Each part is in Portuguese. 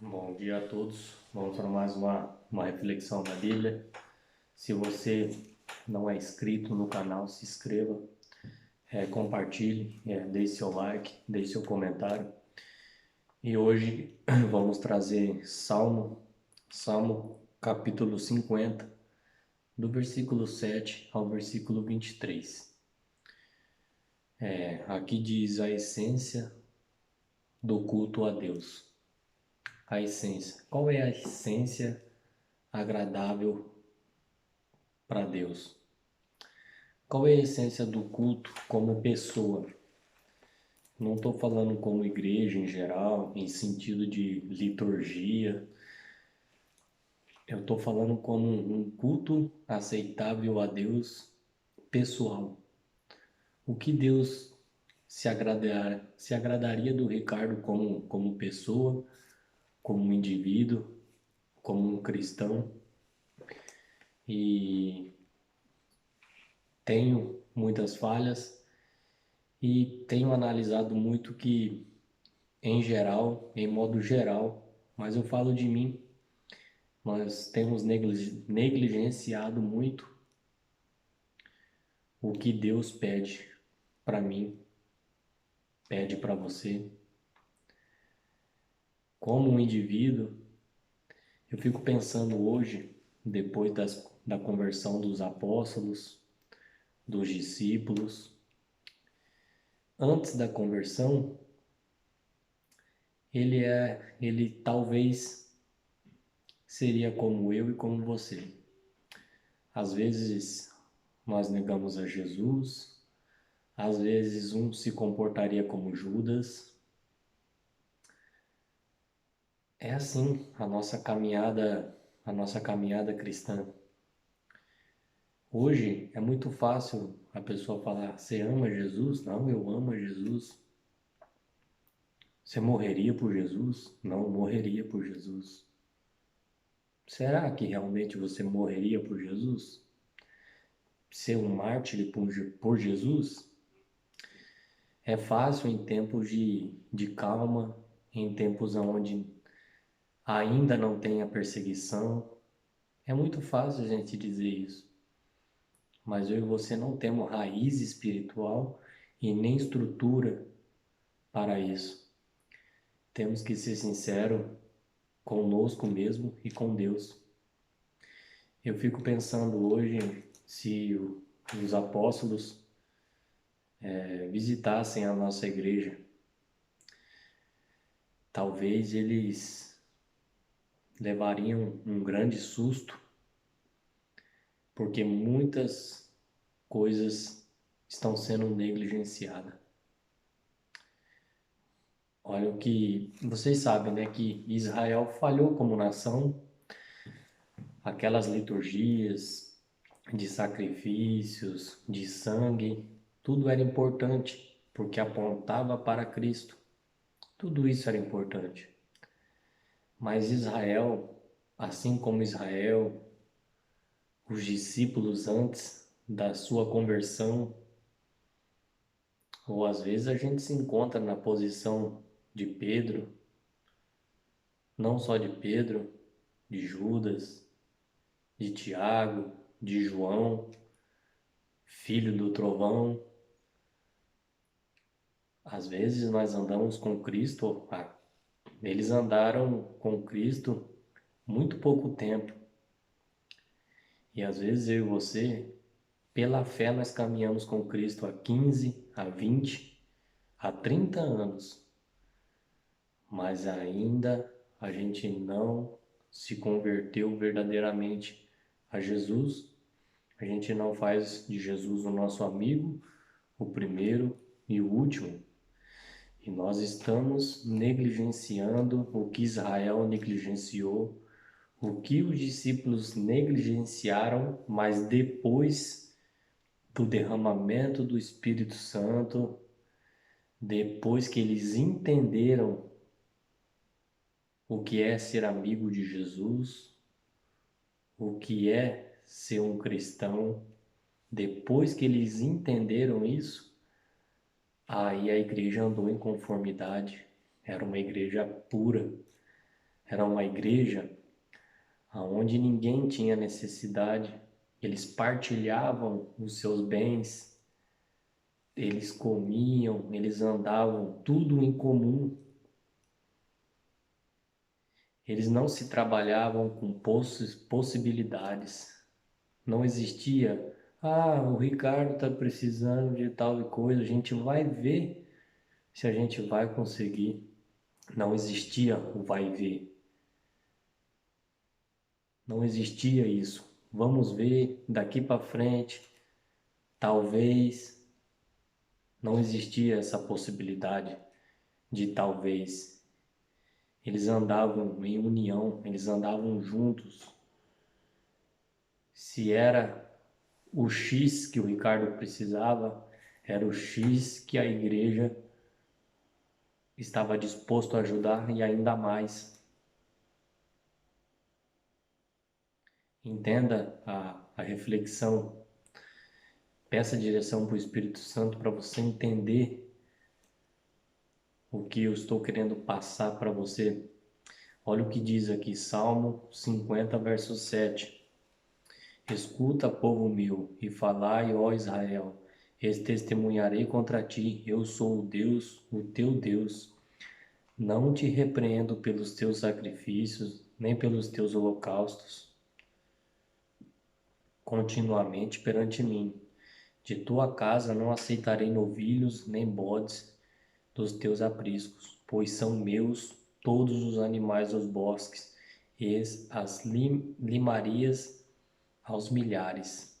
Bom dia a todos. Vamos para mais uma reflexão da Bíblia. Se você não é inscrito no canal, se inscreva, compartilhe, deixe seu like, deixe seu comentário. E hoje vamos trazer Salmo capítulo 50, do versículo 7 ao versículo 23. Aqui diz a essência do culto a Deus. A essência. Qual é a essência agradável para Deus? Qual é a essência do culto como pessoa? Não estou falando como igreja em geral, em sentido de liturgia. Eu estou falando como um culto aceitável a Deus pessoal. O que Deus se agradaria do Ricardo como pessoa, como um indivíduo, como um cristão. E tenho muitas falhas e tenho analisado muito que em geral, em modo geral, mas eu falo de mim, nós temos negligenciado muito o que Deus pede para mim, pede para você. Como um indivíduo, eu fico pensando hoje, depois da conversão dos apóstolos, dos discípulos, antes da conversão, ele talvez seria como eu e como você. Às vezes nós negamos a Jesus, às vezes um se comportaria como Judas. É assim a nossa caminhada cristã. Hoje é muito fácil a pessoa falar: "Você ama Jesus?" "Não, eu amo Jesus." "Você morreria por Jesus?" "Não, morreria por Jesus." Será que realmente você morreria por Jesus? Ser um mártir por Jesus? É fácil em tempos de calma, em tempos onde ainda não tem a perseguição. É muito fácil a gente dizer isso, mas eu e você não temos raiz espiritual e nem estrutura para isso. Temos que ser sinceros conosco mesmo e com Deus. Eu fico pensando hoje se os apóstolos visitassem a nossa igreja, talvez eles levariam um grande susto, porque muitas coisas estão sendo negligenciadas. Olha o que vocês sabem, né? Que Israel falhou como nação, aquelas liturgias de sacrifícios, de sangue, tudo era importante, porque apontava para Cristo. Tudo isso era importante. Mas Israel, assim como Israel, os discípulos antes da sua conversão, ou às vezes a gente se encontra na posição de Pedro, não só de Pedro, de Judas, de Tiago, de João, filho do trovão. Às vezes nós andamos com Cristo, eles andaram com Cristo muito pouco tempo. E às vezes eu e você, pela fé, nós caminhamos com Cristo há 15, há 20, há 30 anos. Mas ainda a gente não se converteu verdadeiramente a Jesus. A gente não faz de Jesus o nosso amigo, o primeiro e o último. E nós estamos negligenciando o que Israel negligenciou, o que os discípulos negligenciaram, mas depois do derramamento do Espírito Santo, depois que eles entenderam o que é ser amigo de Jesus, o que é ser um cristão, depois que eles entenderam isso, aí a igreja andou em conformidade, era uma igreja pura, Era uma igreja onde ninguém tinha necessidade. Eles partilhavam os seus bens, eles comiam, eles andavam, tudo em comum. Eles não se trabalhavam com possibilidades. Não existia, o Ricardo está precisando de tal e coisa, a gente vai ver se a gente vai conseguir. Não existia o vai ver, não existia isso. Vamos ver daqui para frente, talvez. Não existia essa possibilidade de talvez. Eles andavam em união, eles andavam juntos. Se era o X que o Ricardo precisava, era o X que a igreja estava disposto a ajudar e ainda mais. Entenda a reflexão, peça direção para o Espírito Santo para você entender o que eu estou querendo passar para você. Olha o que diz aqui, Salmo 50, verso 7. Escuta, povo meu, e falai, ó Israel, testemunharei contra ti, eu sou o Deus, o teu Deus. Não te repreendo pelos teus sacrifícios, nem pelos teus holocaustos, continuamente perante mim. De tua casa não aceitarei novilhos, nem bodes dos teus apriscos, pois são meus todos os animais dos bosques, e as limarias aos milhares.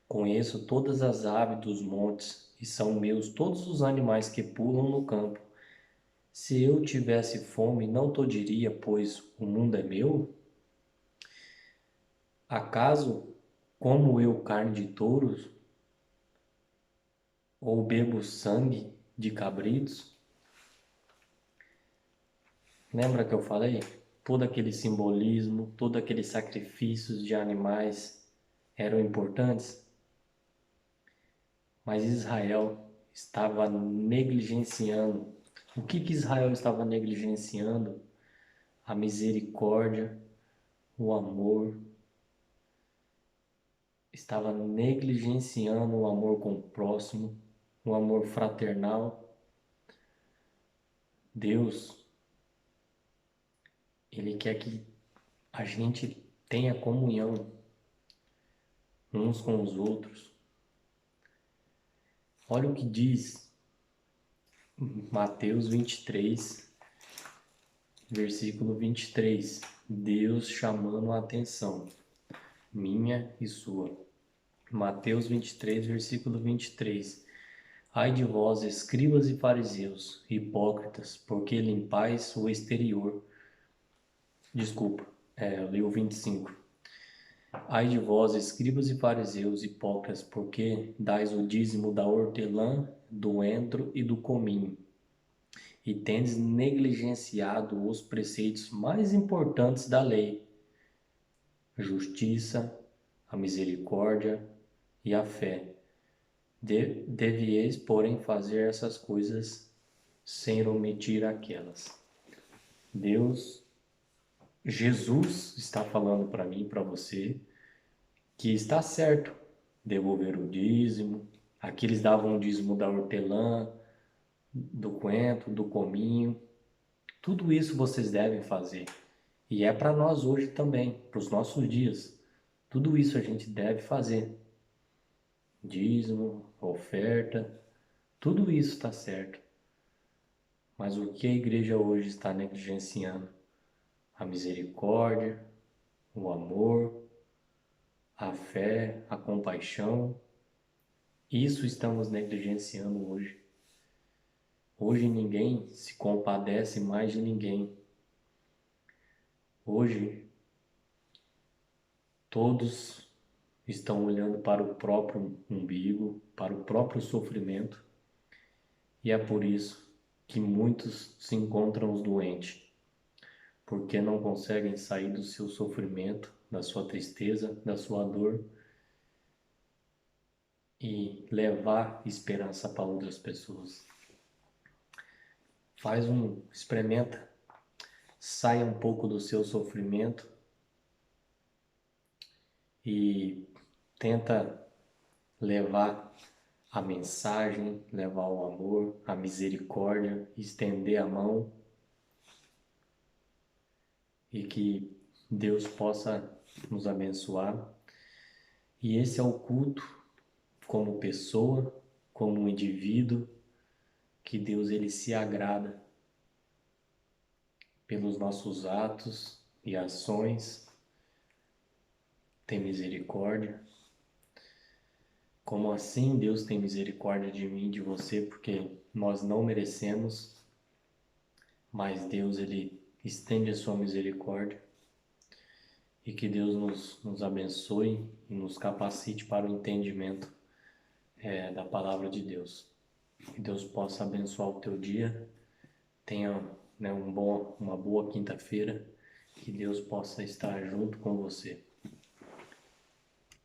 Conheço todas as aves dos montes, e são meus todos os animais que pulam no campo. Se eu tivesse fome, não te diria, pois o mundo é meu? Acaso como eu carne de touros, ou bebo sangue de cabritos? Lembra que eu falei? Todo aquele simbolismo, todos aqueles sacrifícios de animais eram importantes, mas Israel estava negligenciando. O que Israel estava negligenciando? A misericórdia, o amor, estava negligenciando o amor com o próximo, o amor fraternal. Deus, Ele quer que a gente tenha comunhão uns com os outros. Olha o que diz Mateus 23, versículo 23. Deus chamando a atenção, minha e sua. Mateus 23, versículo 23. Ai de vós, escribas e fariseus, hipócritas, porque limpais o exterior. Desculpa, eu li o 25. Ai de vós, escribas e fariseus, hipócritas, porque dais o dízimo da hortelã, do endro e do cominho, e tendes negligenciado os preceitos mais importantes da lei, a justiça, a misericórdia e a fé. Devieis, porém, fazer essas coisas sem omitir aquelas. Deus, Jesus está falando para mim, para você, que está certo devolver o dízimo. Aqui eles davam o dízimo da hortelã, do coentro, do cominho. Tudo isso vocês devem fazer. E é para nós hoje também, para os nossos dias. Tudo isso a gente deve fazer. Dízimo, oferta, tudo isso está certo. Mas o que a igreja hoje está negligenciando? A misericórdia, o amor, a fé, a compaixão. Isso estamos negligenciando hoje. Hoje ninguém se compadece mais de ninguém. Hoje todos estão olhando para o próprio umbigo, para o próprio sofrimento, e é por isso que muitos se encontram doentes, porque não conseguem sair do seu sofrimento, da sua tristeza, da sua dor e levar esperança para outras pessoas. Experimenta saia um pouco do seu sofrimento e tenta levar a mensagem, levar o amor, a misericórdia, estender a mão e que Deus possa nos abençoar. E esse é o culto como pessoa, como indivíduo, que Deus ele se agrada pelos nossos atos e ações, tem misericórdia. Como assim Deus tem misericórdia de mim e de você? Porque nós não merecemos, mas Deus ele estende a sua misericórdia e que Deus nos abençoe e nos capacite para o entendimento da palavra de Deus. Que Deus possa abençoar o teu dia, tenha, né, uma boa quinta-feira, que Deus possa estar junto com você.